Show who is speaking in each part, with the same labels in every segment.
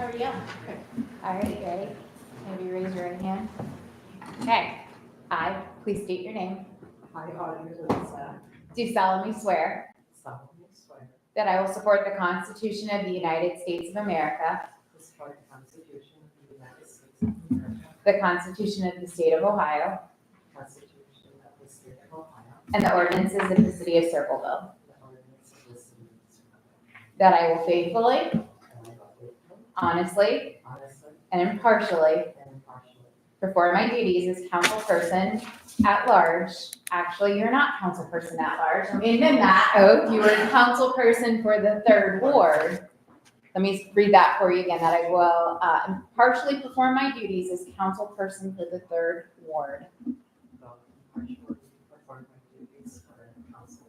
Speaker 1: are you? All right, you ready? Maybe raise your right hand. Okay. I, please state your name,
Speaker 2: I, Audrey Lisa,
Speaker 1: do solemnly swear
Speaker 2: solemnly swear
Speaker 1: that I will support the Constitution of the United States of America,
Speaker 2: to support the Constitution of the United States of America,
Speaker 1: the Constitution of the State of Ohio,
Speaker 2: the Constitution of the State of Ohio,
Speaker 1: and the ordinances of the City of Circleville,
Speaker 2: the ordinance of the City of Circleville,
Speaker 1: that I will faithfully,
Speaker 2: and I will faithfully,
Speaker 1: honestly,
Speaker 2: honestly,
Speaker 1: and impartially
Speaker 2: and impartially
Speaker 1: perform my duties as councilperson at large. Actually, you're not councilperson at large. Let me amend that oath. You were councilperson for the 3rd Ward. Let me read that for you again, that I will impartially perform my duties as councilperson for the 3rd Ward
Speaker 2: will impartially perform my duties for the council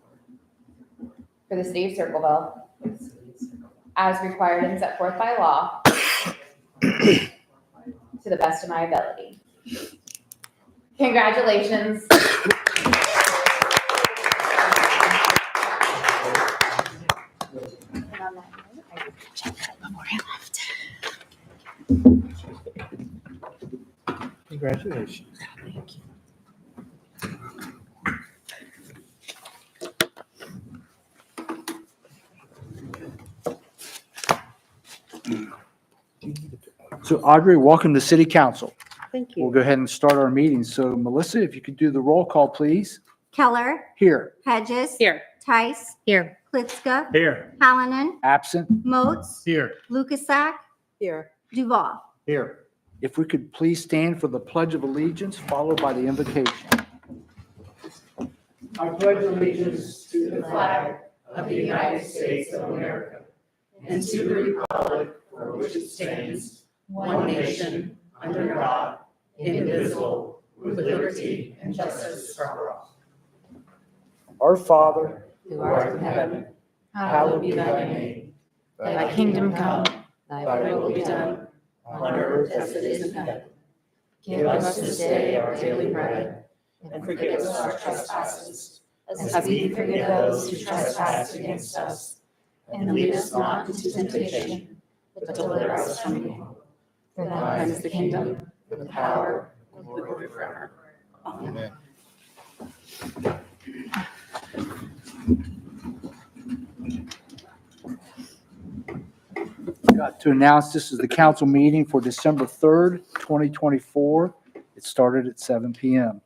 Speaker 2: board
Speaker 1: for the city of Circleville
Speaker 2: for the City of Circleville,
Speaker 1: as required and set forth by law to the best of my ability. Congratulations.
Speaker 3: Congratulations. So Audrey, welcome to City Council.
Speaker 4: Thank
Speaker 3: We'll
Speaker 4: you.
Speaker 3: go ahead and start our meeting. So Melissa, if you could do the roll call, please.
Speaker 5: Keller,
Speaker 3: Here,
Speaker 5: Hedges.
Speaker 4: Here.
Speaker 5: Tice,
Speaker 4: Here.
Speaker 5: Klitschko,
Speaker 3: Here.
Speaker 5: Hallinan,
Speaker 3: Absent.
Speaker 5: Moats,
Speaker 3: Here.
Speaker 5: Lukasak,
Speaker 4: Here.
Speaker 5: Duval.
Speaker 3: Here. If we could please stand for the Pledge of Allegiance, followed by the invocation.
Speaker 6: I pledge allegiance to the flag of the United States of America and to the republic for which it stands, one nation, under God, indivisible, with liberty and justice for all.
Speaker 3: Our Father,
Speaker 6: Who art in heaven, hallowed be thy name.
Speaker 4: Thy kingdom come,
Speaker 6: Thy will be done, on earth as it is in heaven. Give us this day our daily bread, and forgive us our trespasses, as we forgive those who trespass against us. And lead us not into temptation, but deliver us from evil. For thine is the kingdom, the power, and the glory forever. Amen.
Speaker 3: got to announce this is the council meeting for December 3rd, 2024. It started at 7 p.m.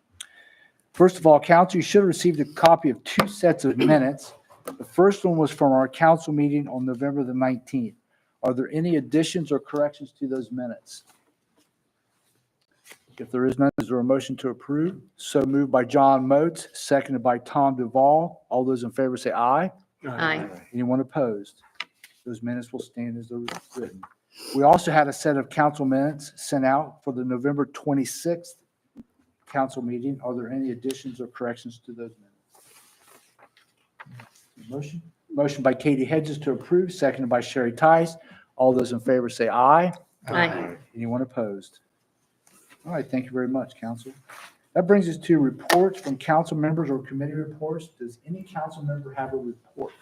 Speaker 3: First of all, council, you should have received a copy of 2 sets of minutes. The first one was from our council meeting on November the 19th. Are there any additions or corrections to those minutes? If there is none, is there a motion to approve? So moved by John Moats, seconded by Tom Duval. All those in favor say aye.
Speaker 4: Aye.
Speaker 3: Anyone opposed? Those minutes will stand as they're written. We also had a set of council minutes sent out for the November 26th council meeting. Are there any additions or corrections to those minutes? Motion? Motion by Katie Hedges to approve, seconded by Sherry Tice. All those in favor say aye.
Speaker 4: Aye.
Speaker 3: Anyone opposed? All right, thank you very much, council. That brings us to reports from council members or committee reports. Does any council member have a report?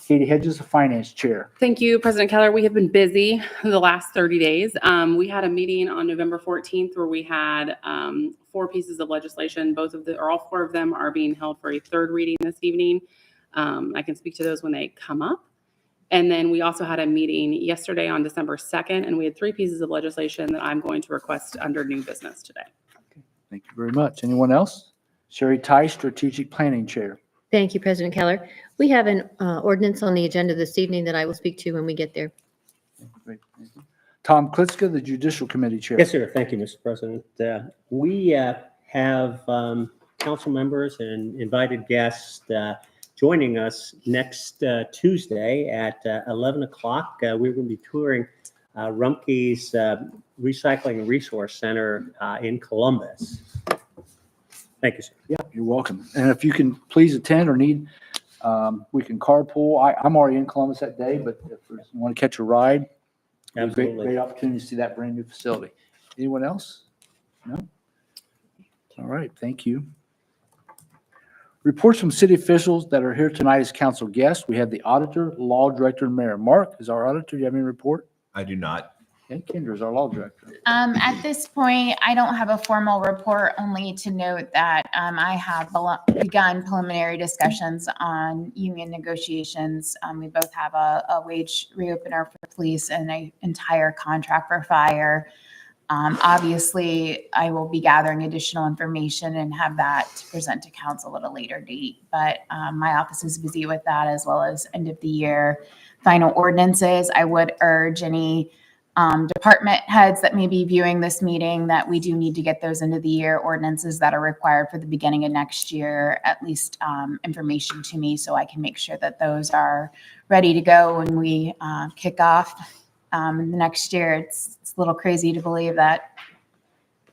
Speaker 3: Katie Hedges, the finance chair.
Speaker 7: Thank you, President Keller. We have been busy the last 30 days. We had a meeting on November 14th where we had 4 pieces of legislation. All 4 of them are being held for a 3rd reading this evening. I can speak to those when they come up. And then we also had a meeting yesterday on December 2nd, and we had 3 pieces of legislation that I'm going to request under new business today.
Speaker 3: Thank you very much. Anyone else? Sherry Tice, strategic planning chair.
Speaker 4: Thank you, President Keller. We have an ordinance on the agenda this evening that I will speak to when we get there.
Speaker 3: Great, thank you. Tom Klitschko, the judicial committee chair.
Speaker 8: Yes, sir. Thank you, Mr. President. We have council members and invited guests joining us next Tuesday at 11 o'clock. We're going to be touring Rumpke's Recycling Resource Center in Columbus. Thank you, sir.
Speaker 3: Yeah, you're welcome. And if you can please attend or need, we can carpool. I'm already in Columbus that day, but if you want to catch a ride,
Speaker 8: Absolutely.
Speaker 3: Great opportunity to see that brand new facility. Anyone else? No? All right, thank you. Reports from city officials that are here tonight as council guests. We have the auditor, law director, and mayor. Mark is our auditor. Do you have any report?
Speaker 9: I do not.
Speaker 3: Okay, Kendra's our law director.
Speaker 1: At this point, I don't have a formal report, only to note that I have begun preliminary discussions on union negotiations. We both have a wage reopener for police and an entire contract for fire. Obviously, I will be gathering additional information and have that to present to council at a later date. But my office is busy with that, as well as end of the year final ordinances. I would urge any department heads that may be viewing this meeting that we do need to get those end of the year ordinances that are required for the beginning of next year, at least information to me, so I can make sure that those are ready to go when we kick off the next year. It's a little crazy to believe that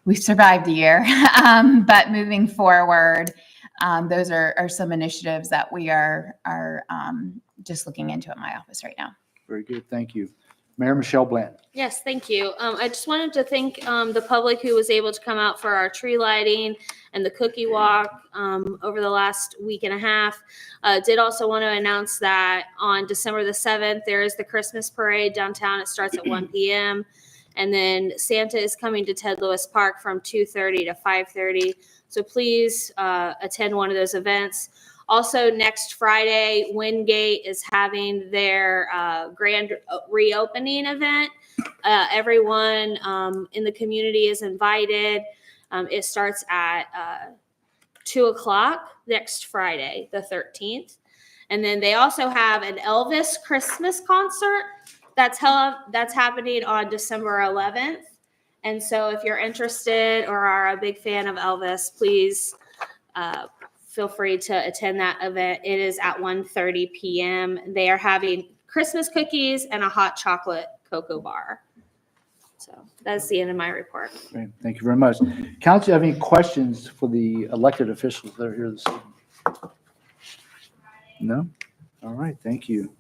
Speaker 1: we've survived a year, but moving forward, those are some initiatives that we are just looking into at my office right now.
Speaker 3: Very good, thank you. Mayor Michelle Blanton.
Speaker 6: Yes, thank you. I just wanted to thank the public who was able to come out for our tree lighting and the cookie walk over the last week and a half. Did also want to announce that on December the 7th, there is the Christmas parade downtown. It starts at 1 p.m. And then Santa is coming to Ted Lewis Park from 2:30 to 5:30. So please attend one of those events. Also, next Friday, Wingate is having their grand reopening event. Everyone in the community is invited. It starts at 2 o'clock next Friday, the 13th. And then they also have an Elvis Christmas concert that's happening on December 11th. And so if you're interested or are a big fan of Elvis, please feel free to attend that event. It is at 1:30 p.m. They are having Christmas cookies and a hot chocolate cocoa bar. So that's the end of my report.
Speaker 3: Great, thank you very much. Council, have any questions for the elected officials that are here this evening? No? All right, thank you.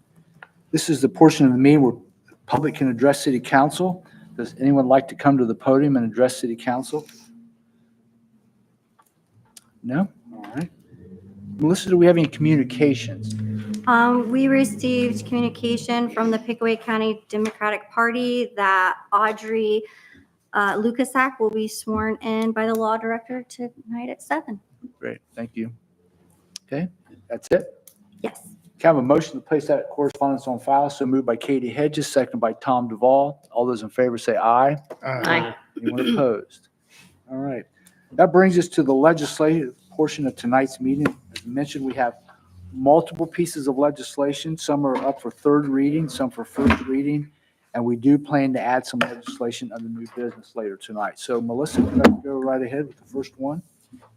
Speaker 3: This is the portion of the meeting where the public can address city council. Does anyone like to come to the podium and address city council? No? All right. Melissa, do we have any communications?
Speaker 5: We received communication from the Pickaway County Democratic Party that Audrey Lukasak will be sworn in by the law director tonight at 7.
Speaker 3: Great, thank you. Okay, that's it?
Speaker 5: Yes.
Speaker 3: Can I have a motion to place that correspondence on file? So moved by Katie Hedges, seconded by Tom Duvall. All those in favor say aye.
Speaker 4: Aye.
Speaker 3: Anyone opposed? All right. That brings us to the legislative portion of tonight's meeting. As mentioned, we have multiple pieces of legislation. Some are up for third reading, some for first reading, and we do plan to add some legislation under new business later tonight. So Melissa, could I go right ahead with the first one?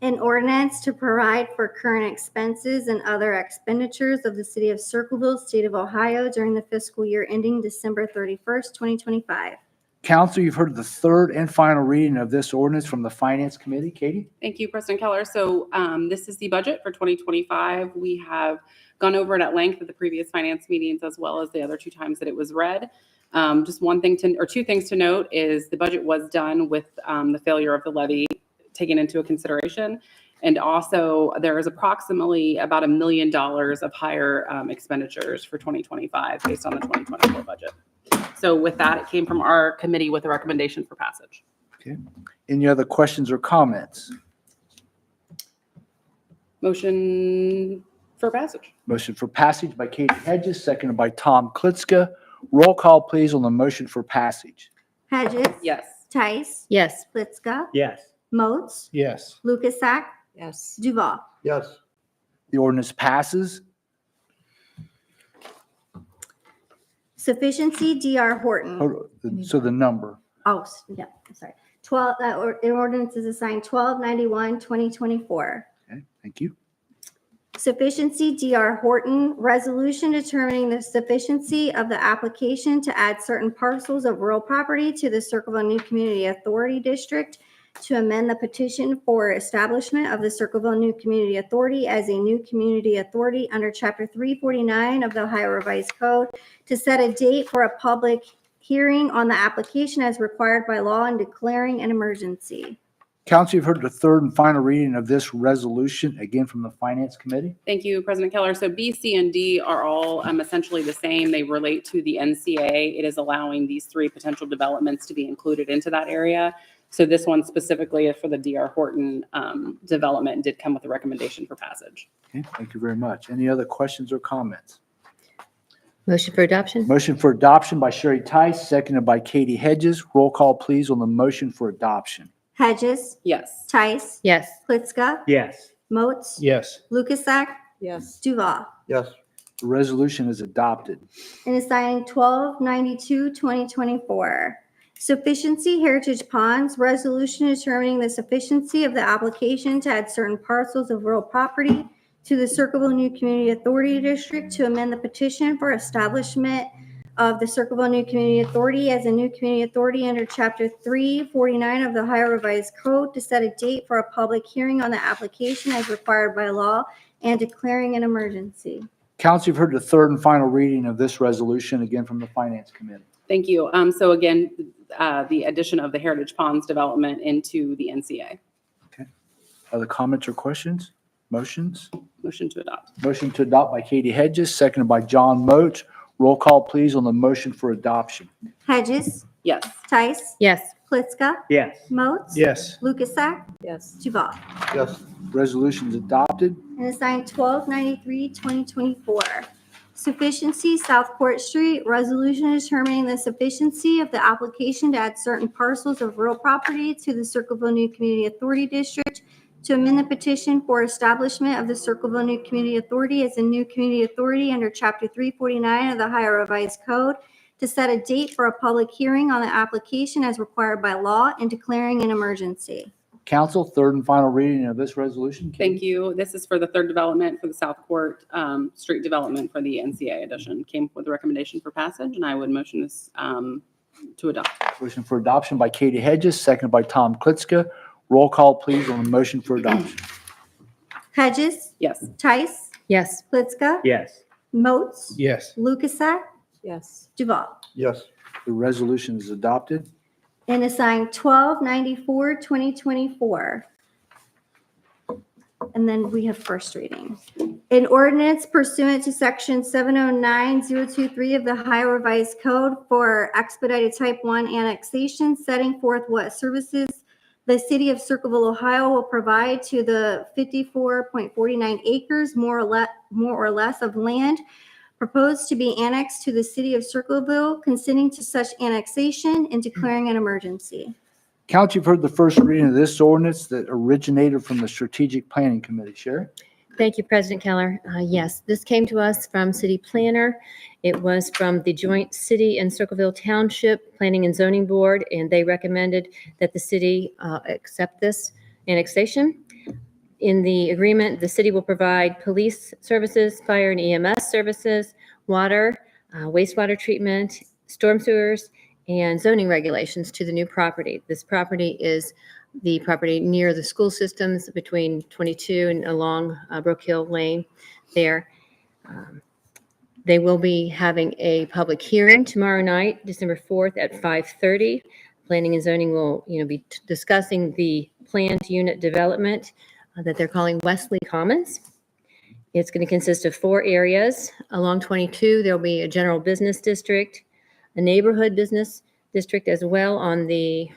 Speaker 5: An ordinance to provide for current expenses and other expenditures of the city of Circleville, state of Ohio during the fiscal year ending December 31st, 2025.
Speaker 3: Council, you've heard the third and final reading of this ordinance from the Finance Committee. Katie?
Speaker 7: Thank you, President Keller. So this is the budget for 2025. We have gone over it at length at the previous finance meetings, as well as the other two times that it was read. Just two things to note is the budget was done with the failure of the levy taken into consideration. And also there is approximately about $1 million of higher expenditures for 2025 based on the 2024 budget. So with that, it came from our committee with a recommendation for passage.
Speaker 3: Okay. Any other questions or comments?
Speaker 7: Motion for passage.
Speaker 3: Motion for passage by Katie Hedges, seconded by Tom Klitschko. Roll call, please, on the motion for passage.
Speaker 5: Hedges.
Speaker 7: Yes.
Speaker 5: Tice.
Speaker 4: Yes.
Speaker 5: Blitzka.
Speaker 8: Yes.
Speaker 5: Moats.
Speaker 3: Yes.
Speaker 5: Lukasak.
Speaker 6: Yes.
Speaker 5: Duval.
Speaker 3: Yes. The ordinance passes.
Speaker 5: Sufficiency, D.R. Horton.
Speaker 3: So the number.
Speaker 5: Oh, yeah, I'm sorry. 12, an ordinance is assigned 1291, 2024.
Speaker 3: Okay, thank you.
Speaker 5: Sufficiency, D.R. Horton, resolution determining the sufficiency of the application to add certain parcels of rural property to the Circleville New Community Authority District to amend the petition for establishment of the Circleville New Community Authority as a new community authority under Chapter 349 of the Ohio Revised Code, to set a date for a public hearing on the application as required by law and declaring an emergency.
Speaker 3: Council, you've heard the third and final reading of this resolution, again from the Finance Committee.
Speaker 7: Thank you, President Keller. So B, C, and D are all essentially the same. They relate to the NCA. It is allowing these three potential developments to be included into that area. So this one specifically is for the D.R. Horton development and did come with a recommendation for passage.
Speaker 3: Okay, thank you very much. Any other questions or comments?
Speaker 4: Motion for adoption?
Speaker 3: Motion for adoption by Sherry Tice, seconded by Katie Hedges. Roll call, please, on the motion for adoption.
Speaker 5: Hedges,
Speaker 7: Yes.
Speaker 5: Tice,
Speaker 4: Yes.
Speaker 5: Blitzka,
Speaker 8: Yes.
Speaker 5: Moats,
Speaker 3: Yes.
Speaker 5: Lukasak,
Speaker 2: Yes.
Speaker 5: Duval.
Speaker 3: Yes. The resolution is adopted.
Speaker 5: And assigning 1292-2024. Sufficiency Heritage Ponds, resolution determining the sufficiency of the application to add certain parcels of rural property to the Circleville New Community Authority District to amend the petition for establishment of the Circleville New Community Authority as a new community authority under Chapter 349 of the Ohio Revised Code to set a date for a public hearing on the application as required by law and declaring an emergency.
Speaker 3: Council, you've heard the third and final reading of this resolution, again from the Finance Committee.
Speaker 7: Thank you. So again, the addition of the Heritage Ponds development into the NCA.
Speaker 3: Other comments or questions? Motions?
Speaker 7: Motion to adopt.
Speaker 3: Motion to adopt by Katie Hedges, seconded by John Moats. Roll call, please, on the motion for adoption.
Speaker 5: Hedges,
Speaker 7: Yes.
Speaker 5: Tice,
Speaker 4: Yes.
Speaker 5: Plitzka,
Speaker 8: Yes.
Speaker 5: Moats.
Speaker 3: Yes.
Speaker 5: Lukasak,
Speaker 2: Yes.
Speaker 5: Duval.
Speaker 3: Yes. Resolution is adopted.
Speaker 5: And assigned 1293-2024. Sufficiency Southport Street, resolution determining the sufficiency of the application to add certain parcels of real property to the Circleville New Community Authority District to amend the petition for establishment of the Circleville New Community Authority as a new community authority under Chapter 349 of the Ohio Revised Code to set a date for a public hearing on the application as required by law and declaring an emergency.
Speaker 3: Council, third and final reading of this resolution.
Speaker 7: Thank you. This is for the third development for the South Court Street development for the NCA edition. Came with a recommendation for passage, and I would motion this to adopt.
Speaker 3: Motion for adoption by Katie Hedges, seconded by Tom Klitzka. Roll call, please, on the motion for adoption.
Speaker 5: Hedges,
Speaker 7: Yes.
Speaker 5: Tice,
Speaker 4: Yes.
Speaker 5: Plitzka,
Speaker 8: Yes.
Speaker 5: Moats,
Speaker 3: Yes.
Speaker 5: Lukasak,
Speaker 2: Yes.
Speaker 5: Duval.
Speaker 3: Yes. The resolution is adopted.
Speaker 5: And assigned 1294-2024. And then we have first reading. An ordinance pursuant to section 709023 of the Ohio Revised Code for expedited type 1 annexation, setting forth what services the city of Circleville, Ohio will provide to the 54.49 acres, more or less of land proposed to be annexed to the city of Circleville, consenting to such annexation and declaring an emergency.
Speaker 3: Council, you've heard the first reading of this ordinance that originated from the Strategic Planning Committee. Sherry?
Speaker 4: Thank you, President Keller. Yes, this came to us from City Planner. It was from the Joint City and Circleville Township Planning and Zoning Board, and they recommended that the city accept this annexation. In the agreement, the city will provide police services, fire and EMS services, water, wastewater treatment, storm sewers, and zoning regulations to the new property. This property is the property near the school systems between 22 and along Brook Hill Lane there. They will be having a public hearing tomorrow night, December 4th at 5:30. Planning and zoning will, be discussing the planned unit development that they're calling Wesley Commons. It's going to consist of 4 areas. Along 22, there'll be a general business district, a neighborhood business district as well on the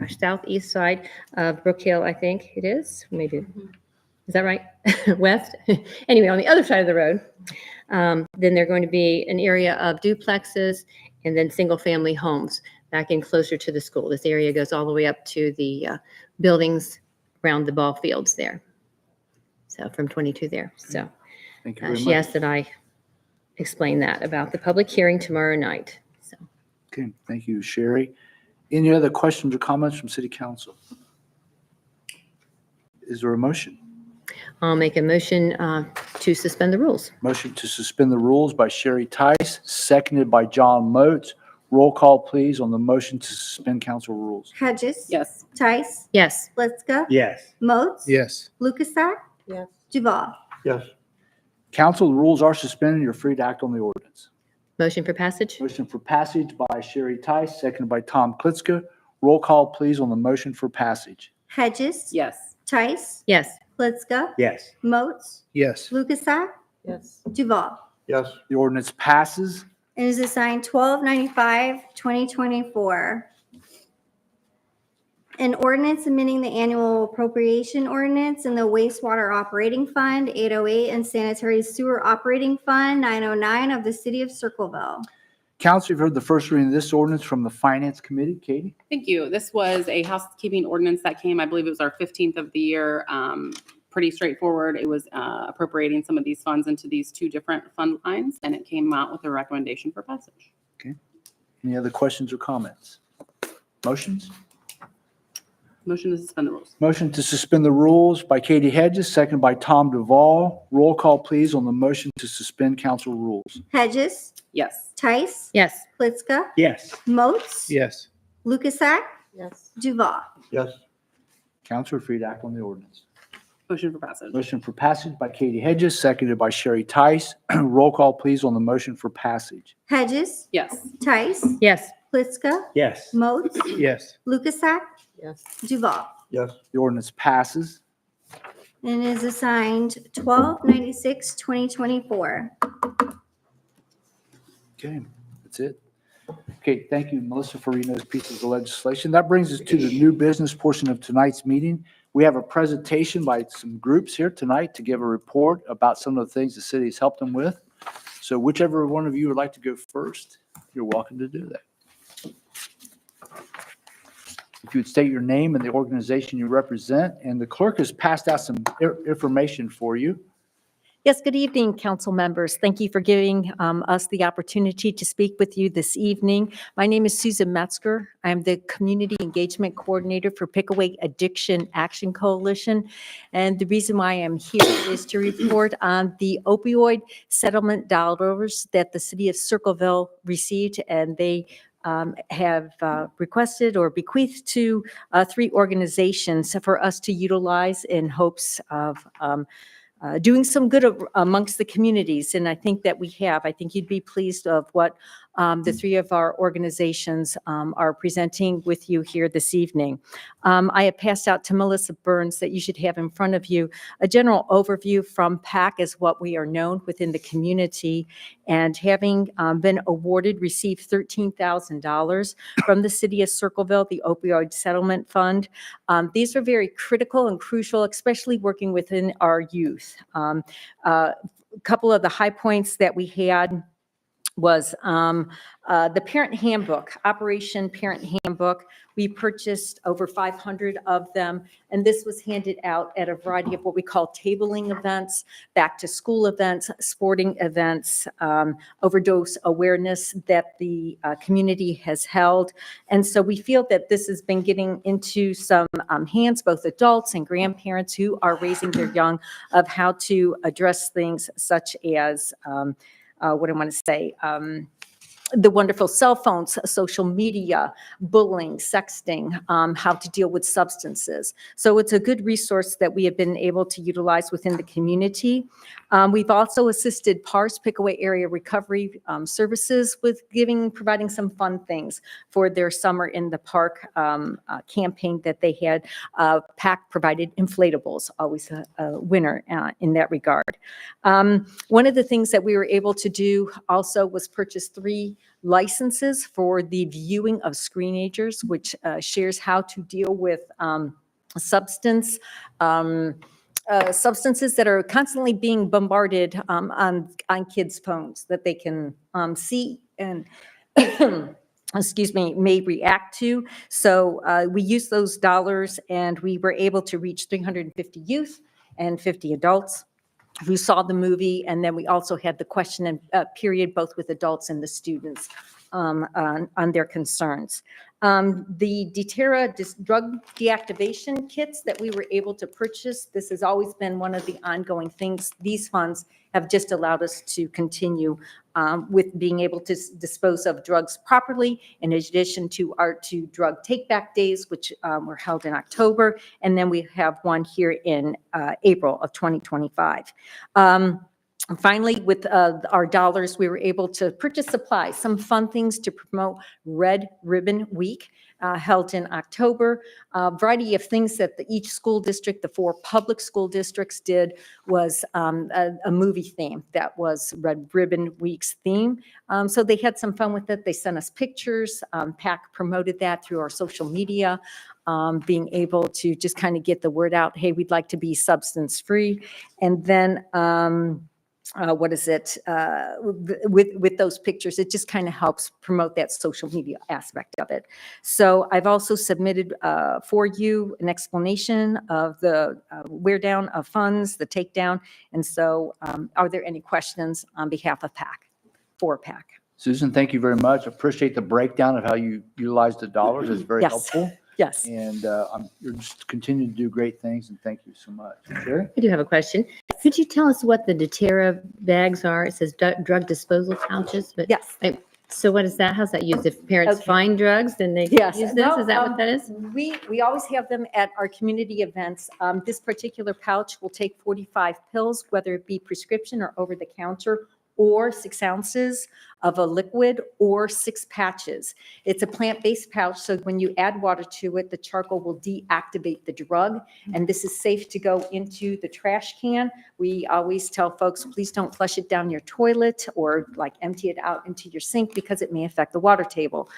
Speaker 4: southeast side of Brook Hill, I think it is. Maybe, is that right? West? Anyway, on the other side of the road. Then there's going to be an area of duplexes and then single-family homes back in closer to the school. This area goes all the way up to the buildings around the ball fields there. So from 22 there. So
Speaker 3: Thank you very
Speaker 4: she
Speaker 3: much.
Speaker 4: asked that I explain that about the public hearing tomorrow night. So
Speaker 3: Okay, thank you, Sherry. Any other questions or comments from City Council? Is there a motion?
Speaker 4: I'll make a motion to suspend the rules.
Speaker 3: Motion to suspend the rules by Sherry Tice, seconded by John Moats. Roll call, please, on the motion to suspend council rules.
Speaker 5: Hedges.
Speaker 7: Yes.
Speaker 5: Tice,
Speaker 4: Yes.
Speaker 5: Blitzka,
Speaker 8: Yes.
Speaker 5: Moats.
Speaker 3: Yes.
Speaker 5: Lukasak,
Speaker 2: Yes.
Speaker 5: Duval.
Speaker 3: Yes. Council, the rules are suspended. You're free to act on the ordinance.
Speaker 4: Motion for passage?
Speaker 3: Motion for passage by Sherry Tice, seconded by Tom Klitzka. Roll call, please, on the motion for passage.
Speaker 5: Hedges.
Speaker 7: Yes.
Speaker 5: Tice.
Speaker 4: Yes.
Speaker 5: Plitzka.
Speaker 8: Yes.
Speaker 5: Moats.
Speaker 3: Yes.
Speaker 5: Lukasak.
Speaker 2: Yes.
Speaker 5: Duval.
Speaker 6: Yes.
Speaker 3: The ordinance passes.
Speaker 5: It is assigned 1295-2024. An ordinance amending the annual appropriation ordinance in the wastewater operating fund 808 and sanitary sewer operating fund 909 of the city of Circleville.
Speaker 3: Council, you've heard the first reading of this ordinance from the Finance Committee. Katie?
Speaker 7: Thank you. This was a housekeeping ordinance that came, I believe it was our 15th of the year. Pretty straightforward. It was appropriating some of these funds into these two different fund lines, and it came out with a recommendation for passage.
Speaker 3: Any other questions or comments? Motions?
Speaker 7: Motion to suspend the rules.
Speaker 3: Motion to suspend the rules by Katie Hedges, second by Tom Duval. Roll call, please, on the motion to suspend council rules.
Speaker 5: Hedges.
Speaker 7: Yes.
Speaker 5: Tice.
Speaker 4: Yes.
Speaker 5: Plitzka.
Speaker 8: Yes.
Speaker 5: Moats.
Speaker 3: Yes.
Speaker 5: Lukasak.
Speaker 2: Yes.
Speaker 5: Duval.
Speaker 6: Yes.
Speaker 3: Council, free to act on the ordinance.
Speaker 7: Motion for passage.
Speaker 3: Motion for passage by Katie Hedges, seconded by Sherry Tice. Roll call, please, on the motion for passage.
Speaker 5: Hedges.
Speaker 7: Yes.
Speaker 5: Tice.
Speaker 4: Yes.
Speaker 5: Plitzka.
Speaker 8: Yes.
Speaker 5: Moats.
Speaker 3: Yes.
Speaker 5: Lukasak.
Speaker 2: Yes.
Speaker 5: Duval.
Speaker 6: Yes.
Speaker 3: The ordinance passes.
Speaker 5: And is assigned 1296-2024.
Speaker 3: Okay, that's it. Okay, thank you, Melissa, for reading those pieces of legislation. That brings us to the new business portion of tonight's meeting. We have a presentation by some groups here tonight to give a report about some of the things the city has helped them with. So whichever one of you would like to go first, you're welcome to do that. If you would state your name and the organization you represent, and the clerk has passed out some information for you.
Speaker 9: Yes, good evening, council members. Thank you for giving us the opportunity to speak with you this evening. My name is Susan Metzger. I'm the Community Engagement Coordinator for Pickaway Addiction Action Coalition. And the reason why I'm here is to report on the opioid settlement dollars that the city of Circleville received, and they have requested or bequeathed to 3 organizations for us to utilize in hopes of doing some good amongst the communities. And I think that we have. I think you'd be pleased of what the 3 of our organizations are presenting with you here this evening. I have passed out to Melissa Burns that you should have in front of you a general overview from PAC as what we are known within the community, and having been awarded, received $13,000 from the city of Circleville, the opioid settlement fund. These are very critical and crucial, especially working within our youth. A couple of the high points that we had was the parent handbook, Operation Parent Handbook. We purchased over 500 of them, and this was handed out at a variety of what we call tabling events, back to school events, sporting events, overdose awareness that the community has held. And so we feel that this has been getting into some hands, both adults and grandparents who are raising their young, of how to address things such as what I want to say, the wonderful cell phones, social media, bullying, sexting, how to deal with substances. So it's a good resource that we have been able to utilize within the community. We've also assisted PARS, Pickaway Area Recovery Services, with providing some fun things for their Summer in the Park campaign that they had. PAC provided inflatables, always a winner in that regard. One of the things that we were able to do also was purchase 3 licenses for the viewing of screenagers, which shares how to deal with substances that are constantly being bombarded on kids' phones that they can see and excuse me, may react to. So we used those dollars, and we were able to reach 350 youth and 50 adults who saw the movie. And then we also had the question and period, both with adults and the students on their concerns. The Deterra drug deactivation kits that we were able to purchase, this has always been one of the ongoing things. These funds have just allowed us to continue with being able to dispose of drugs properly, in addition to our 2 drug take-back days, which were held in October, and then we have one here in April of 2025. And finally, with our dollars, we were able to purchase supplies, some fun things to promote Red Ribbon Week held in October. A variety of things that each school district, the 4 public school districts did was a movie theme that was Red Ribbon Week's theme. So they had some fun with it. They sent us pictures. PAC promoted that through our social media, being able to just kind of get the word out, hey, we'd like to be substance-free. And then with those pictures, it just kind of helps promote that social media aspect of it. So I've also submitted for you an explanation of the wear down of funds, the takedown. And so are there any questions on behalf of PAC, for PAC?
Speaker 3: Susan, thank you very much. Appreciate the breakdown of how you utilize the dollars. It's very
Speaker 9: Yes.
Speaker 3: helpful.
Speaker 9: Yes.
Speaker 3: And you're just continuing to do great things, and thank you so much. Sherry?
Speaker 4: I do have a question. Could you tell us what the doTERRA bags are? It says drug disposal pouches, but
Speaker 9: Yes.
Speaker 4: so what is that? How's that used? If parents
Speaker 9: Okay.
Speaker 4: find drugs, then they can
Speaker 9: Yes.
Speaker 4: use this?
Speaker 9: No,
Speaker 4: Is that what that is?
Speaker 9: We always have them at our community events. This particular pouch will take 45 pills, whether it be prescription or over the counter, or 6 ounces of a liquid, or 6 patches. It's a plant-based pouch, so when you add water to it, the charcoal will deactivate the drug, and this is safe to go into the trash can. We always tell folks, please don't flush it down your toilet or like empty it out into your sink because it may affect the water table.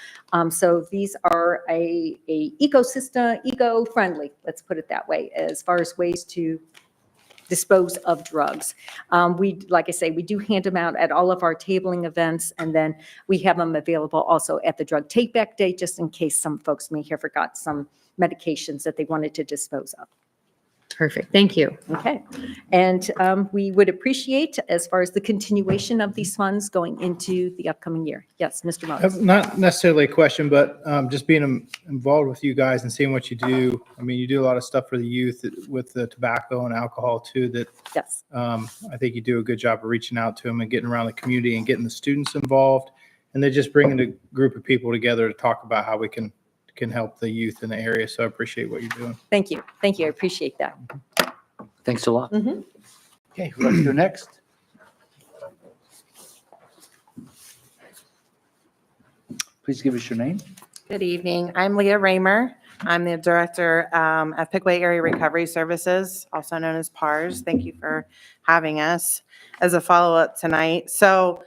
Speaker 9: So these are a ecosystem, eco-friendly, let's put it that way, as far as ways to dispose of drugs. Like I say, we do hand them out at all of our tabling events, and then we have them available also at the drug take back day, just in case some folks may have forgot some medications that they wanted to dispose of.
Speaker 4: Perfect. Thank you.
Speaker 9: Okay. And we would appreciate, as far as the continuation of these funds going into the upcoming year. Yes, Mr. Moses.
Speaker 10: Not necessarily a question, but just being involved with you guys and seeing what you do. I mean, you do a lot of stuff for the youth with the tobacco and alcohol too, that
Speaker 9: Yes.
Speaker 10: I think you do a good job of reaching out to them and getting around the community and getting the students involved. And then just bringing a group of people together to talk about how we can help the youth in the area. So I appreciate what you're doing.
Speaker 9: Thank you. Thank you. I appreciate that.
Speaker 3: Thanks a lot.
Speaker 9: Mhm.
Speaker 3: Okay, who wants to go next? Please give us your name.
Speaker 6: Good evening. I'm Leah Raymer. I'm the director of Pickaway Area Recovery Services, also known as PARS. Thank you for having us as a follow-up tonight. So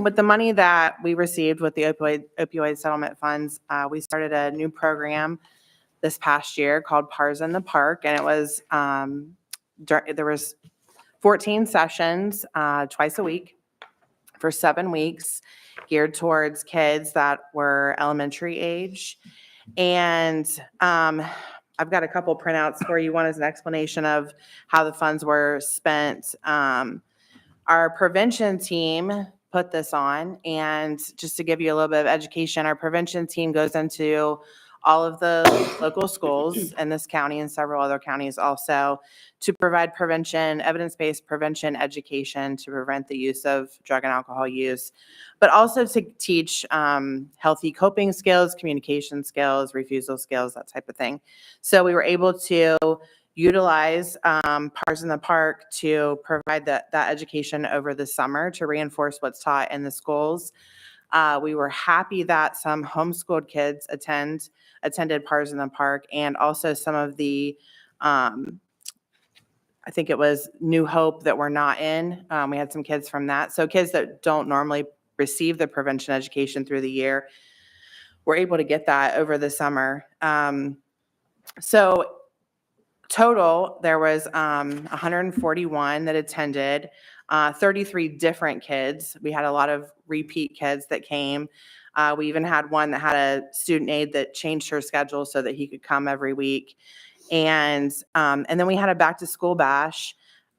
Speaker 6: with the money that we received with the opioid settlement funds, we started a new program this past year called PARS in the Park, and it was there was 14 sessions twice a week for 7 weeks, geared towards kids that were elementary age. And I've got a couple printouts for you. One is an explanation of how the funds were spent. Our prevention team put this on, and just to give you a little bit of education, our prevention team goes into all of the local schools in this county and several other counties also to provide prevention, evidence-based prevention education to prevent the use of drug and alcohol use, but also to teach healthy coping skills, communication skills, refusal skills, that type of thing. So we were able to utilize PARS in the Park to provide that education over the summer to reinforce what's taught in the schools. We were happy that some homeschooled kids attended PARS in the Park, and also some of the, I think it was New Hope that were not in. We had some kids from that. So kids that don't normally receive the prevention education through the year were able to get that over the summer. So total, there was 141 that attended. 33 different kids. We had a lot of repeat kids that came. We even had one that had a student aide that changed her schedule so that he could come every week. And then we had a back to school bash,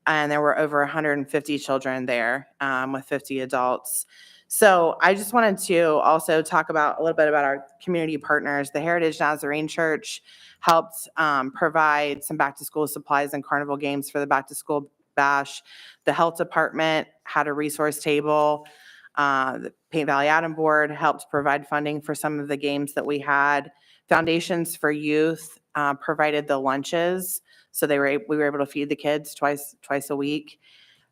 Speaker 6: and there were over 150 children there with 50 adults. So I just wanted to also talk about a little bit about our community partners. The Heritage Nazarene Church helped provide some back to school supplies and carnival games for the back to school bash. The health department had a resource table. The Paint Valley Adam Board helped provide funding for some of the games that we had. Foundations for Youth provided the lunches, so we were able to feed the kids twice a week.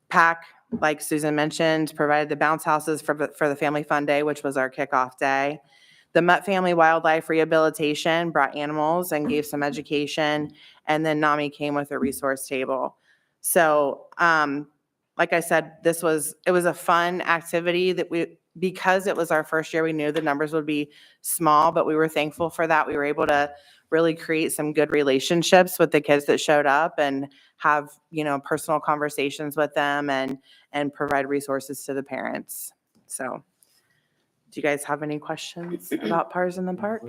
Speaker 6: PAC like Susan mentioned, provided the bounce houses for the Family Fun Day, which was our kickoff day. The Mutt Family Wildlife Rehabilitation brought animals and gave some education. And then NAMI came with a resource table. So, like I said, it was a fun activity that because it was our first year, we knew the numbers would be small, but we were thankful for that. We were able to really create some good relationships with the kids that showed up and have, personal conversations with them and provide resources to the parents. So, do you guys have any questions about PARs in the park?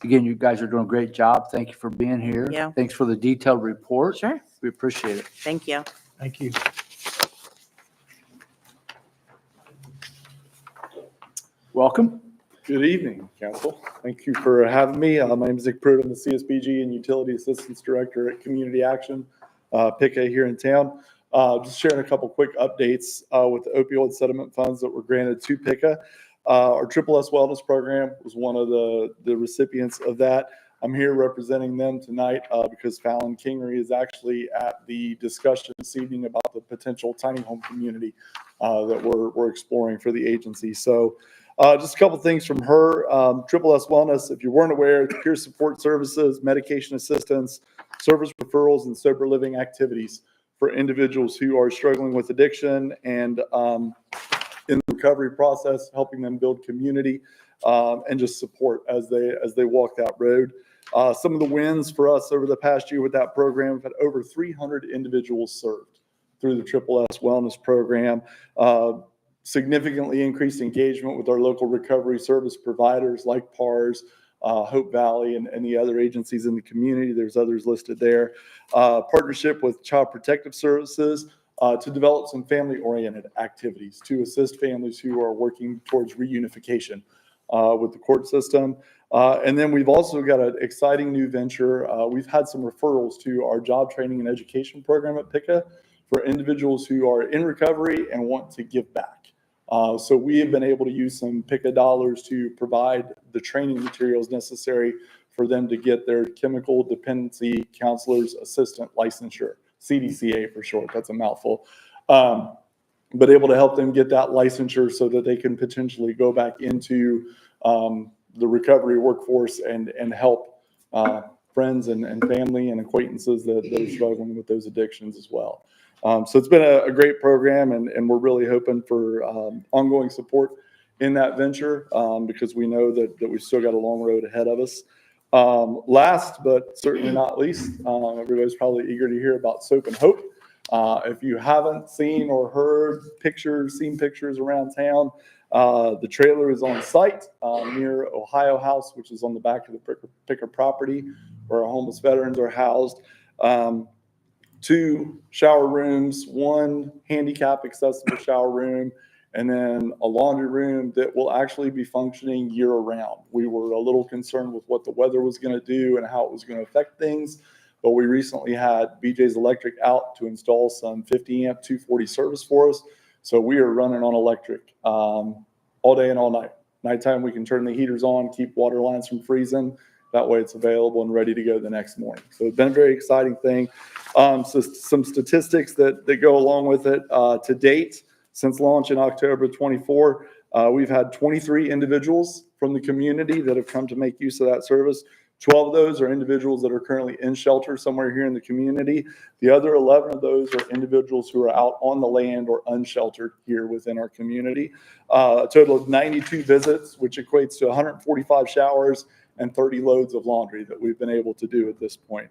Speaker 3: Again, you guys are doing a great job. Thank you for being here.
Speaker 6: Yeah.
Speaker 3: Thanks for the detailed report.
Speaker 6: Sure.
Speaker 3: We appreciate it.
Speaker 6: Thank you.
Speaker 10: Thank you.
Speaker 3: Welcome.
Speaker 11: Good evening, Council. Thank you for having me. My name is Nick Pruitt. I'm the CSBG and Utility Assistance Director at Community Action, PICA here in town. Just sharing a couple quick updates with the opioid settlement funds that were granted to PICA. Our Triple S Wellness Program was one of the recipients of that. I'm here representing them tonight because Fallon Kingery is actually at the discussion this evening about the potential tiny home community that we're exploring for the agency. So just a couple things from her. Triple S Wellness, if you weren't aware, peer support services, medication assistance, service referrals, and sober living activities for individuals who are struggling with addiction and in the recovery process, helping them build community and just support as they walk that road. Some of the wins for us over the past year with that program, we've had over 300 individuals served through the Triple S Wellness Program. Significantly increased engagement with our local recovery service providers like PARS, Hope Valley, and the other agencies in the community. There's others listed there. Partnership with Child Protective Services to develop some family-oriented activities to assist families who are working towards reunification with the court system. And then we've also got an exciting new venture. We've had some referrals to our job training and education program at PICA for individuals who are in recovery and want to give back. So we have been able to use some PICA dollars to provide the training materials necessary for them to get their chemical dependency counselor's assistant licensure, CDCA for short. That's a mouthful. But able to help them get that licensure so that they can potentially go back into the recovery workforce and help friends and family and acquaintances that are struggling with those addictions as well. So it's been a great program, and we're really hoping for ongoing support in that venture because we know that we've still got a long road ahead of us. Last, but certainly not least, everybody's probably eager to hear about Soap and Hope. If you haven't seen or heard seen pictures around town, the trailer is on site near Ohio House, which is on the back of the PICA property where our homeless veterans are housed. 2 shower rooms, 1 handicap accessible shower room, and then a laundry room that will actually be functioning year round. We were a little concerned with what the weather was going to do and how it was going to affect things, but we recently had BJ's Electric out to install some 50 amp 240 service for us. So we are running on electric all day and all night. Nighttime, we can turn the heaters on, keep water lines from freezing. That way it's available and ready to go the next morning. So it's been a very exciting thing. So some statistics that go along with it. To date, since launch in October 24, we've had 23 individuals from the community that have come to make use of that service. 12 of those are individuals that are currently in shelter somewhere here in the community. The other 11 of those are individuals who are out on the land or unsheltered here within our community. A total of 92 visits, which equates to 145 showers and 30 loads of laundry that we've been able to do at this point.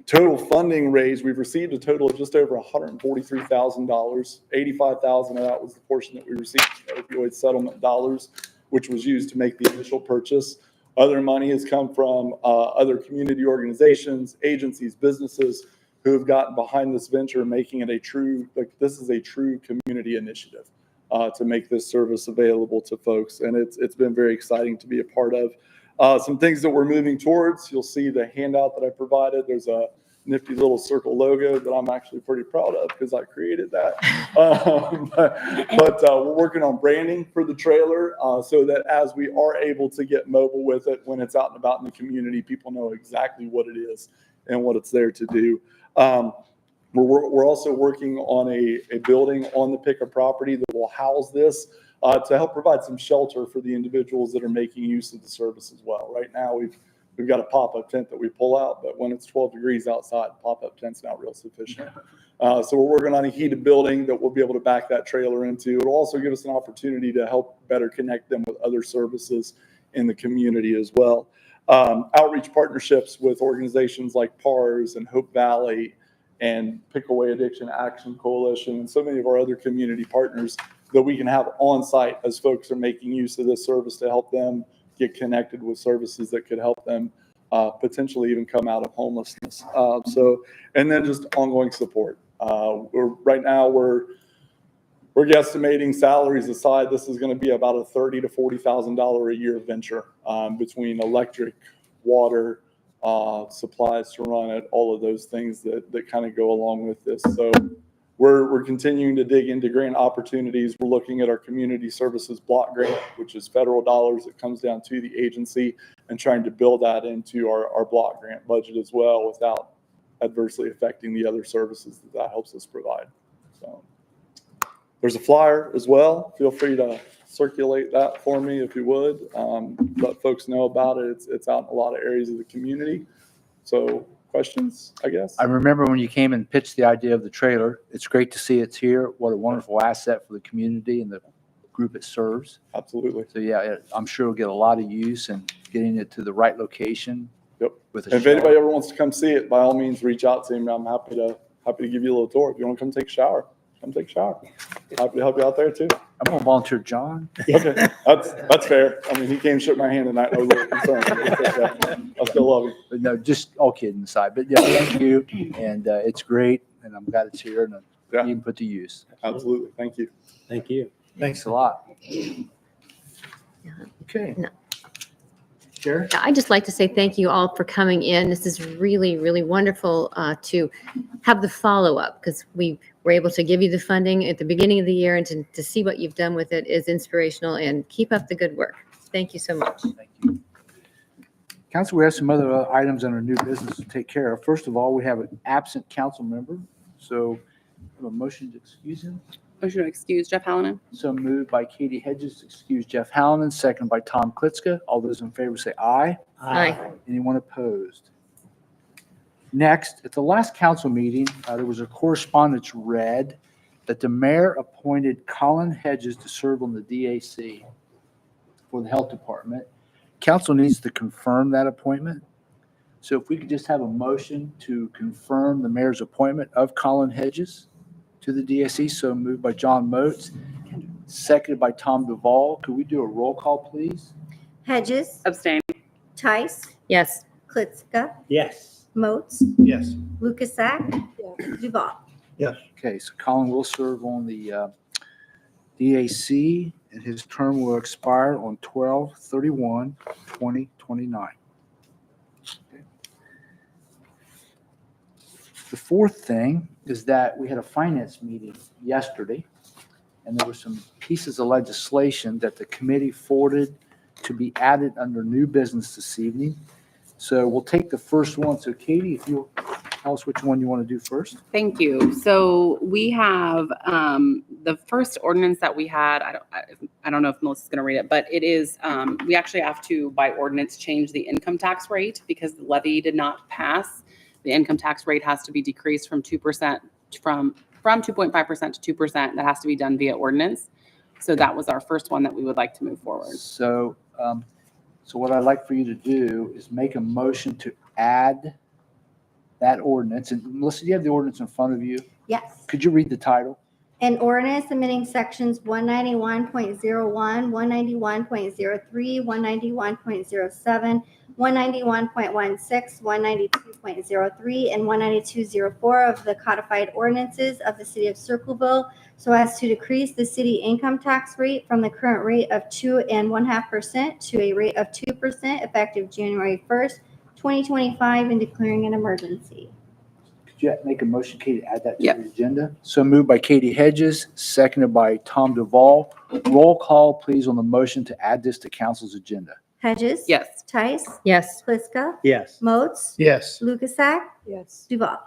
Speaker 11: Total funding raised, we've received a total of just over $143,000. $85,000 of that was the portion that we received from opioid settlement dollars, which was used to make the initial purchase. Other money has come from other community organizations, agencies, businesses who have gotten behind this venture, making it this is a true community initiative to make this service available to folks. And it's been very exciting to be a part of. Some things that we're moving towards, you'll see the handout that I provided. There's a nifty little circle logo that I'm actually pretty proud of because I created that. But we're working on branding for the trailer so that as we are able to get mobile with it, when it's out and about in the community, people know exactly what it is and what it's there to do. We're also working on a building on the Pickett property that will house this to help provide some shelter for the individuals that are making use of the service as well. Right now, we've got a pop-up tent that we pull out, but when it's 12 degrees outside, pop-up tent's not real sufficient. So we're working on a heated building that we'll be able to back that trailer into. It'll also give us an opportunity to help better connect them with other services in the community as well. Outreach partnerships with organizations like PARS and Hope Valley and Pickaway Addiction Action Coalition and so many of our other community partners that we can have on site as folks are making use of this service to help them get connected with services that could help them potentially even come out of homelessness. And then just ongoing support. Right now we're guesstimating, salaries aside, this is going to be about a $30,000 to $40,000 a year venture between electric, water, supplies to run it, all of those things that kind of go along with this. So we're continuing to dig into grant opportunities. We're looking at our community services block grant, which is federal dollars that comes down to the agency, and trying to build that into our block grant budget as well without adversely affecting the other services that helps us provide. So there's a flyer as well. Feel free to circulate that for me if you would. Let folks know about it. It's out in a lot of areas of the community. So questions, I guess?
Speaker 3: I remember when you came and pitched the idea of the trailer. It's great to see it's here. What a wonderful asset for the community and the group it serves.
Speaker 11: Absolutely.
Speaker 3: So yeah, I'm sure it'll get a lot of use and getting it to the right location.
Speaker 11: Yep.
Speaker 3: With a
Speaker 11: And if
Speaker 3: shelter.
Speaker 11: anybody ever wants to come see it, by all means, reach out to me. I'm happy to give you a little tour. If you want to come take a shower, come take a shower. Happy to help you out there too.
Speaker 3: I'm gonna volunteer John.
Speaker 11: Okay, that's fair. I mean, he came and shook my hand tonight. I was a little concerned. I still love him.
Speaker 3: But no, just all kidding aside. But yeah, thank you. And it's great. And I'm glad it's here and
Speaker 11: Yeah.
Speaker 3: being put to use.
Speaker 11: Absolutely. Thank you.
Speaker 8: Thank you.
Speaker 3: Thanks a lot. Okay.
Speaker 4: No.
Speaker 3: Sharon?
Speaker 4: I'd just like to say thank you all for coming in. This is really, really wonderful to have the follow-up, because we were able to give you the funding at the beginning of the year, and to see what you've done with it is inspirational, and keep up the good work. Thank you so much.
Speaker 3: Thank you. Council, we have some other items on our new business to take care of. First of all, we have an absent council member. So we have a motion to excuse him.
Speaker 7: Motion to excuse Jeff Hallinan.
Speaker 3: So moved by Katie Hedges, to excuse Jeff Hallinan, second by Tom Klitzka. All those in favor say aye.
Speaker 4: Aye.
Speaker 3: Anyone opposed? Next, at the last council meeting, there was a correspondence read that the mayor appointed Colin Hedges to serve on the DAC for the health department. Council needs to confirm that appointment. So if we could just have a motion to confirm the mayor's appointment of Colin Hedges to the DAC. So moved by John Moats, seconded by Tom Duvall. Could we do a roll call, please?
Speaker 5: Hedges,
Speaker 7: Abstain.
Speaker 5: Tice,
Speaker 4: Yes.
Speaker 5: Klitschko,
Speaker 8: Yes.
Speaker 5: Moats,
Speaker 10: Yes.
Speaker 5: Lukasak, Duval.
Speaker 3: Okay, so Colin will serve on the DAC, and his term will expire on 12/31/2029. Okay. The fourth thing is that we had a finance meeting yesterday, and there were some pieces of legislation that the committee forwarded to be added under new business this evening. So we'll take the first one. So Katie, if you'll tell us which one you want to do first.
Speaker 7: Thank you. So we have the first ordinance that we had. I don't know if Melissa's going to read it, but it is we actually have to, by ordinance, change the income tax rate because the levy did not pass. The income tax rate has to be decreased from 2% from 2.5% to 2%. That has to be done via ordinance. So that was our first one that we would like to move forward.
Speaker 3: So, so what I'd like for you to do is make a motion to add that ordinance. And Melissa, do you have the ordinance in front of you?
Speaker 5: Yes.
Speaker 3: Could you read the title?
Speaker 5: An ordinance amending sections 191.01, 191.03, 191.07, 191.16, 192.03, and 192.04 of the codified ordinances of the city of Circleville so as to decrease the city income tax rate from the current rate of 2.5% to a rate of 2% effective January 1st, 2025, and declaring an emergency.
Speaker 3: Could you make a motion, Katie, to add that to
Speaker 7: Yep.
Speaker 3: the agenda? So moved by Katie Hedges, seconded by Tom Duvall. Roll call, please, on the motion to add this to council's agenda.
Speaker 5: Hedges.
Speaker 7: Yes.
Speaker 5: Tice.
Speaker 4: Yes.
Speaker 5: Pliska.
Speaker 8: Yes.
Speaker 5: Moats.
Speaker 10: Yes.
Speaker 5: Lukasak.
Speaker 6: Yes.
Speaker 5: Duval.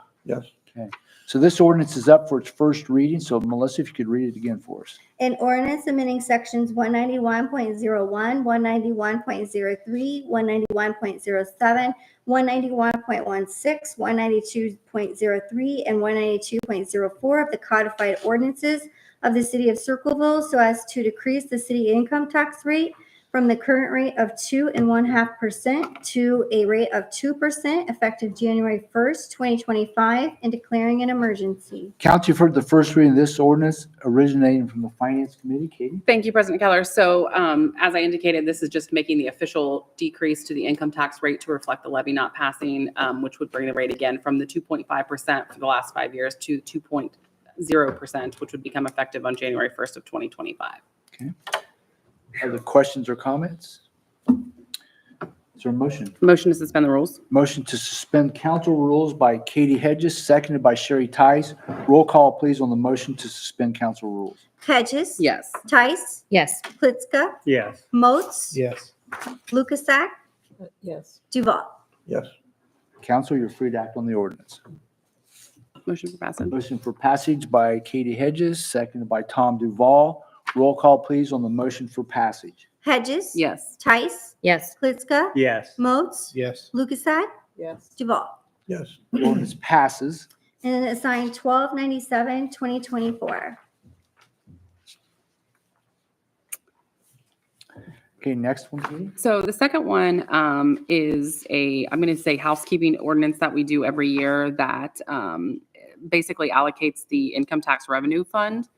Speaker 3: So this ordinance is up for its first reading. So Melissa, if you could read it again for us.
Speaker 5: An ordinance amending sections 191.01, 191.03, 191.07, 191.16, 192.03, and 192.04 of the codified ordinances of the city of Circleville so as to decrease the city income tax rate from the current rate of 2.5% to a rate of 2% effective January 1st, 2025, and declaring an emergency.
Speaker 3: Council, you've heard the first reading of this ordinance originating from the Finance Committee. Katie?
Speaker 7: Thank you, President Keller. So as I indicated, this is just making the official decrease to the income tax rate to reflect the levy not passing, which would bring the rate again from the 2.5% for the last 5 years to 2.0%, which would become effective on January 1st of 2025.
Speaker 3: Other questions or comments? Is there a motion?
Speaker 7: Motion to suspend the rules?
Speaker 3: Motion to suspend council rules by Katie Hedges, seconded by Sherry Tice. Roll call, please, on the motion to suspend council rules.
Speaker 5: Hedges.
Speaker 7: Yes.
Speaker 5: Tice.
Speaker 4: Yes.
Speaker 5: Plitzka.
Speaker 8: Yes.
Speaker 5: Moats.
Speaker 10: Yes.
Speaker 5: Lukasak.
Speaker 2: Yes.
Speaker 5: Duval.
Speaker 11: Yes.
Speaker 3: Council, you're free to act on the ordinance.
Speaker 7: Motion for passage?
Speaker 3: Motion for passage by Katie Hedges, seconded by Tom Duval. Roll call, please, on the motion for passage.
Speaker 5: Hedges.
Speaker 7: Yes.
Speaker 5: Tice.
Speaker 4: Yes.
Speaker 5: Plitzka.
Speaker 8: Yes.
Speaker 5: Moats.
Speaker 10: Yes.
Speaker 5: Lukasak.
Speaker 2: Yes.
Speaker 5: Duval.
Speaker 11: Yes.
Speaker 3: The ordinance passes.
Speaker 5: And assigned 1297, 2024.
Speaker 3: Okay, next one, Katie.
Speaker 7: So the second one is I'm going to say housekeeping ordinance that we do every year that basically allocates the income tax revenue fund.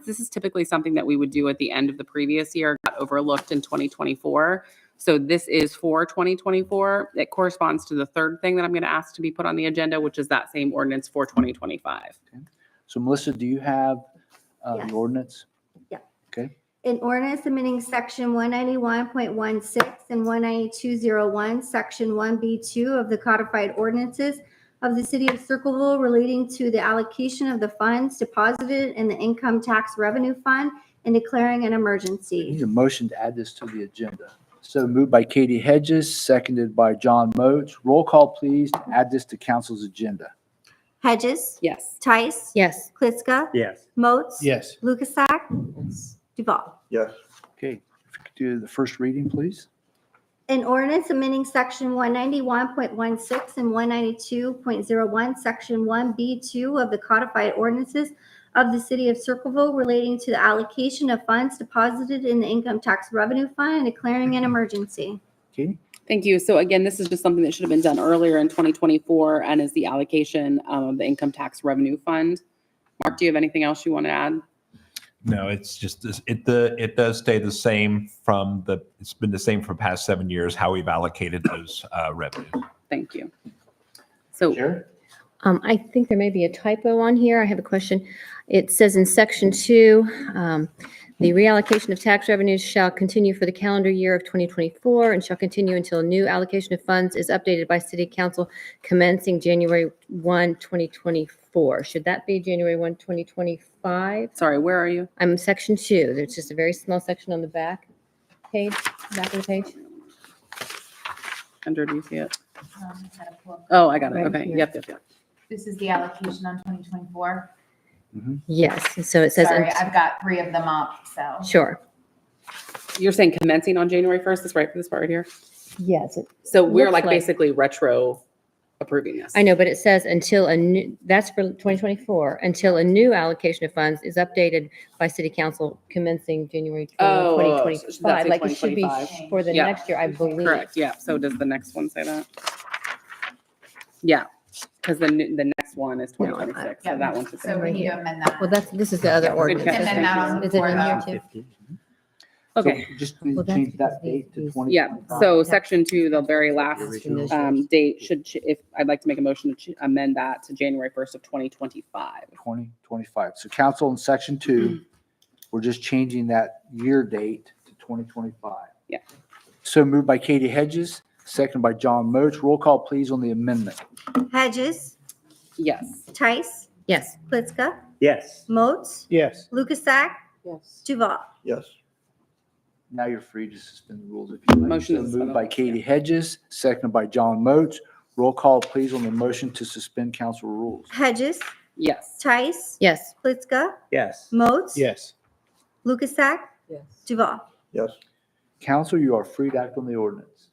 Speaker 7: This is typically something that we would do at the end of the previous year, got overlooked in 2024. So this is for 2024. It corresponds to the third thing that I'm going to ask to be put on the agenda, which is that same ordinance for 2025.
Speaker 3: So Melissa, do you have
Speaker 5: Yes.
Speaker 3: the ordinance?
Speaker 5: Yeah.
Speaker 3: Okay.
Speaker 5: An ordinance amending section 191.16 and 19201, section 1B2 of the codified ordinances of the city of Circleville relating to the allocation of the funds deposited in the income tax revenue fund and declaring an
Speaker 3: I
Speaker 5: emergency.
Speaker 3: need a motion to add this to the agenda. So moved by Katie Hedges, seconded by John Moats. Roll call, please, to add this to council's agenda.
Speaker 5: Hedges.
Speaker 7: Yes.
Speaker 5: Tice.
Speaker 4: Yes.
Speaker 5: Klitzka.
Speaker 8: Yes.
Speaker 5: Moats.
Speaker 10: Yes.
Speaker 5: Lukasak.
Speaker 2: Yes.
Speaker 5: Duval.
Speaker 11: Yes.
Speaker 3: Okay, if you could do the first reading, please.
Speaker 5: An ordinance amending section 191.16 and 192.01, section 1B2 of the codified ordinances of the city of Circleville relating to the allocation of funds deposited in the income tax revenue fund and declaring an emergency.
Speaker 3: Katie?
Speaker 7: Thank you. So again, this is just something that should have been done earlier in 2024 and is the allocation of the income tax revenue fund. Mark, do you have anything else you want to add?
Speaker 6: No, it's just, it does stay the same it's been the same for the past 7 years, how we've allocated those revenues.
Speaker 7: Thank you. So
Speaker 3: Sherry?
Speaker 4: I think there may be a typo on here. I have a question. It says in section 2, the reallocation of tax revenues shall continue for the calendar year of 2024 and shall continue until a new allocation of funds is updated by city council commencing January 1, 2024. Should that be January 1, 2025?
Speaker 7: sorry, where are you?
Speaker 4: I'm in section 2. There's just a very small section on the back page, back of the page.
Speaker 7: Andrew, do you see it?
Speaker 1: Had to pull up.
Speaker 7: Oh, I got it.
Speaker 4: Right
Speaker 7: Okay.
Speaker 4: here.
Speaker 7: Yep.
Speaker 1: This is the allocation on 2024.
Speaker 4: Yes, so it says,
Speaker 1: Sorry, I've got 3 of them up, so.
Speaker 4: sure.
Speaker 7: You're saying commencing on January 1st, is right for this part right here?
Speaker 4: Yes.
Speaker 7: So we're
Speaker 4: Looks
Speaker 7: like
Speaker 4: like-
Speaker 7: basically retro approving this.
Speaker 4: I know, but it says until a new, that's for 2024, until a new allocation of funds is updated by city council commencing January
Speaker 7: Oh,
Speaker 4: 2025.
Speaker 7: so that's in
Speaker 4: Like it should be
Speaker 7: 2025.
Speaker 4: for the
Speaker 7: Yeah.
Speaker 4: next year, I believe.
Speaker 7: Correct. Yeah. So does the next one say that? Yeah, because the next one is
Speaker 4: No,
Speaker 7: 2026.
Speaker 1: Yeah,
Speaker 7: So that one should say.
Speaker 1: So we need to amend that.
Speaker 4: Well, this is the other
Speaker 7: Good
Speaker 4: ordinance.
Speaker 7: catch.
Speaker 1: And then that on
Speaker 4: Is it in
Speaker 1: before
Speaker 4: here
Speaker 1: that.
Speaker 4: too?
Speaker 7: Okay.
Speaker 3: So just need
Speaker 4: Well,
Speaker 3: to
Speaker 4: that's
Speaker 3: change that
Speaker 4: because these-
Speaker 3: date to
Speaker 4: these-
Speaker 3: 20.
Speaker 7: Yeah. So section 2, the very last
Speaker 4: original.
Speaker 7: date if I'd like to make a motion to amend that to January 1st of 2025.
Speaker 3: 2025. So council in section 2, we're just changing that year date to 2025.
Speaker 7: Yeah.
Speaker 3: So moved by Katie Hedges, second by John Moats. Roll call, please, on the amendment.
Speaker 5: Hedges.
Speaker 7: Yes.
Speaker 5: Tice.
Speaker 4: Yes.
Speaker 5: Plitzka.
Speaker 8: Yes.
Speaker 5: Moats.
Speaker 10: Yes.
Speaker 5: Lukasak.
Speaker 2: Yes.
Speaker 5: Duval.
Speaker 11: Yes.
Speaker 3: Now you're free to suspend the rules if you like.
Speaker 7: Motion to
Speaker 3: So
Speaker 7: suspend
Speaker 3: moved by
Speaker 7: the rules,
Speaker 3: Katie Hedges, seconded by John Moats. Roll call, please, on the motion to suspend council rules.
Speaker 5: Hedges.
Speaker 7: Yes.
Speaker 5: Tice,
Speaker 4: Yes.
Speaker 5: Blitzka,
Speaker 8: Yes.
Speaker 5: Moats.
Speaker 10: Yes.
Speaker 5: Lukasak,
Speaker 2: Yes.
Speaker 5: Duval.
Speaker 11: Yes.
Speaker 3: Council, you are free to act on the ordinance.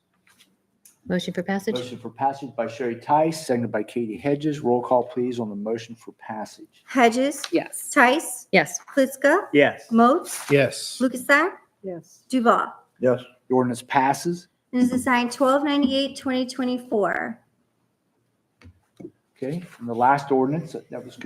Speaker 4: Motion for passage?
Speaker 3: Motion for passage by Sherry Tice, seconded by Katie Hedges. Roll call, please, on the motion for passage.
Speaker 5: Hedges,
Speaker 7: Yes.
Speaker 5: Tice,
Speaker 4: Yes.
Speaker 5: Blitzka,
Speaker 8: Yes.
Speaker 5: Moats.
Speaker 10: Yes.
Speaker 5: Lukasak,
Speaker 2: Yes.
Speaker 5: Duval.
Speaker 11: Yes.
Speaker 3: The ordinance passes.
Speaker 5: And is assigned 1298-2024.
Speaker 3: Okay, and the last ordinance that was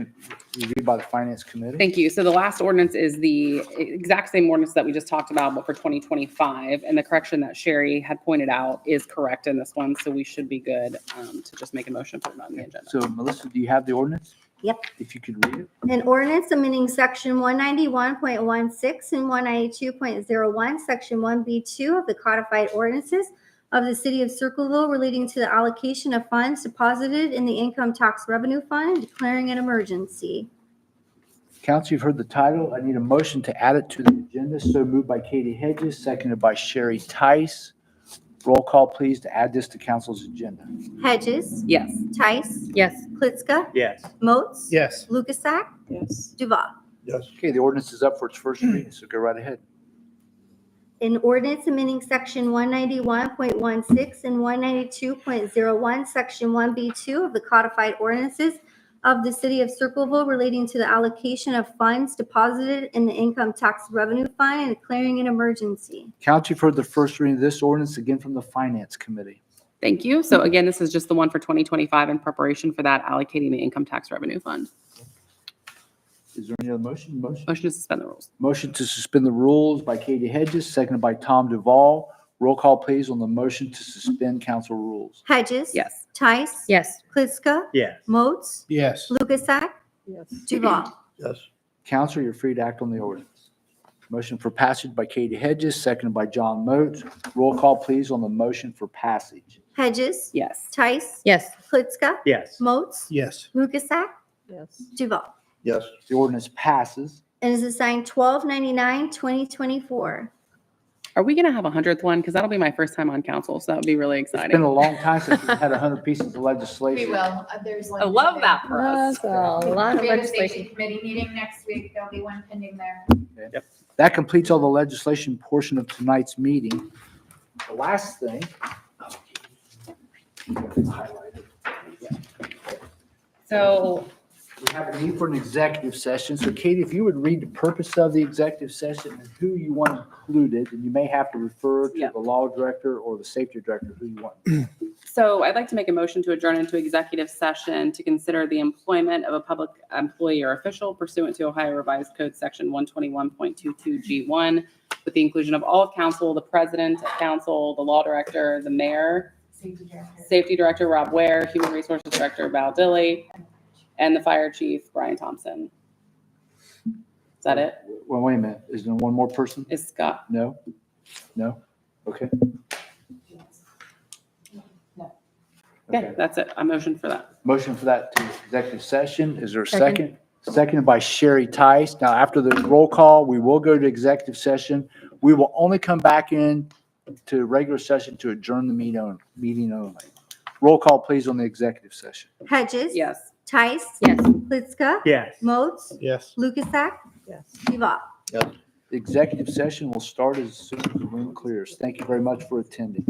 Speaker 3: reviewed by the Finance Committee.
Speaker 7: Thank you. So the last ordinance is the exact same ordinance that we just talked about, but for 2025. And the correction that Sherry had pointed out is correct in this one. So we should be good to just make a motion to put it on the agenda.
Speaker 3: So Melissa, do you have the ordinance?
Speaker 5: Yep.
Speaker 3: If you could read it.
Speaker 5: An ordinance amending section 191.16 and 192.01, section 1B2 of the codified ordinances of the city of Circleville relating to the allocation of funds deposited in the income tax revenue fund and declaring an emergency.
Speaker 3: Council, you've heard the title. I need a motion to add it to the agenda. So moved by Katie Hedges, seconded by Sherry Tice. Roll call, please, to add this to council's agenda.
Speaker 5: Hedges,
Speaker 7: Yes.
Speaker 5: Tice,
Speaker 4: Yes.
Speaker 5: Klitzka,
Speaker 8: Yes.
Speaker 5: Moats.
Speaker 10: Yes.
Speaker 5: Lukasak,
Speaker 2: Yes.
Speaker 5: Duval.
Speaker 11: Yes.
Speaker 3: Okay, the ordinance is up for its first reading, so go right ahead.
Speaker 5: An ordinance amending section 191.16 and 192.01, section 1B2 of the codified ordinances of the city of Circleville relating to the allocation of funds deposited in the income tax revenue fund and declaring an emergency.
Speaker 3: Council, you've heard the first reading of this ordinance, again from the Finance Committee.
Speaker 7: Thank you. So again, this is just the one for 2025 in preparation for that allocating the income tax revenue fund.
Speaker 3: Is there any other motion?
Speaker 7: Motion to suspend the rules.
Speaker 3: Motion to suspend the rules by Katie Hedges, seconded by Tom Duval. Roll call, please, on the motion to suspend council rules.
Speaker 5: Hedges.
Speaker 7: Yes.
Speaker 5: Tice.
Speaker 4: Yes.
Speaker 5: Klitzka.
Speaker 8: Yes.
Speaker 5: Moats.
Speaker 10: Yes.
Speaker 5: Lukasak.
Speaker 2: Yes.
Speaker 5: Duval.
Speaker 11: Yes.
Speaker 3: Council, you're free to act on the ordinance. Motion for passage by Katie Hedges, seconded by John Moat. Roll call, please, on the motion for passage.
Speaker 5: Hedges.
Speaker 7: Yes.
Speaker 5: Tice.
Speaker 4: Yes.
Speaker 5: Klitzka.
Speaker 8: Yes.
Speaker 5: Moats.
Speaker 10: Yes.
Speaker 5: Lukasak.
Speaker 2: Yes.
Speaker 5: Duval.
Speaker 11: Yes.
Speaker 3: The ordinance passes.
Speaker 5: And is assigned 1299-2024.
Speaker 7: Are we going to have a 100th one? Because that'll be my first time on council. So that would be really
Speaker 3: It's been
Speaker 7: exciting.
Speaker 3: a long time since we've had 100 pieces of legislation.
Speaker 1: We will. There's one.
Speaker 7: I love
Speaker 1: pending.
Speaker 7: that for us.
Speaker 4: That's a lot of
Speaker 1: We have a
Speaker 4: legislation.
Speaker 1: safety committee meeting next week. There'll be one pending there.
Speaker 3: That completes all the legislation portion of tonight's meeting. The last thing.
Speaker 7: So
Speaker 3: We have a need for an executive session. So Katie, if you would read the purpose of the executive session and who you want included, and you may have to refer to
Speaker 7: Yeah.
Speaker 3: the law director or the safety director, who you want.
Speaker 7: So I'd like to make a motion to adjourn into executive session to consider the employment of a public employee or official pursuant to Ohio Revised Code Section 121.22G1 with the inclusion of all of council, the president of council, the law director, the mayor, safety director Rob Ware, human resources director Val Dilley, and the fire chief Brian Thompson. Is that it?
Speaker 3: Well, wait a minute. Is there one more person?
Speaker 7: Is Scott?
Speaker 3: No? No? Okay.
Speaker 7: Okay, that's it. I motion for that.
Speaker 3: Motion for that to executive session. Is there a
Speaker 4: Second.
Speaker 3: second? Seconded by Sherry Tice. Now, after the roll call, we will go to executive session. We will only come back in to regular session to adjourn the meeting only. Roll call, please, on the executive session.
Speaker 5: Hedges.
Speaker 7: Yes.
Speaker 5: Tice.
Speaker 4: Yes.
Speaker 5: Klitzka.
Speaker 8: Yes.
Speaker 5: Moats.
Speaker 10: Yes.
Speaker 5: Lukasak.
Speaker 2: Yes.
Speaker 5: Duval.
Speaker 3: The executive session will start as soon as the room clears. Thank you very much for attending.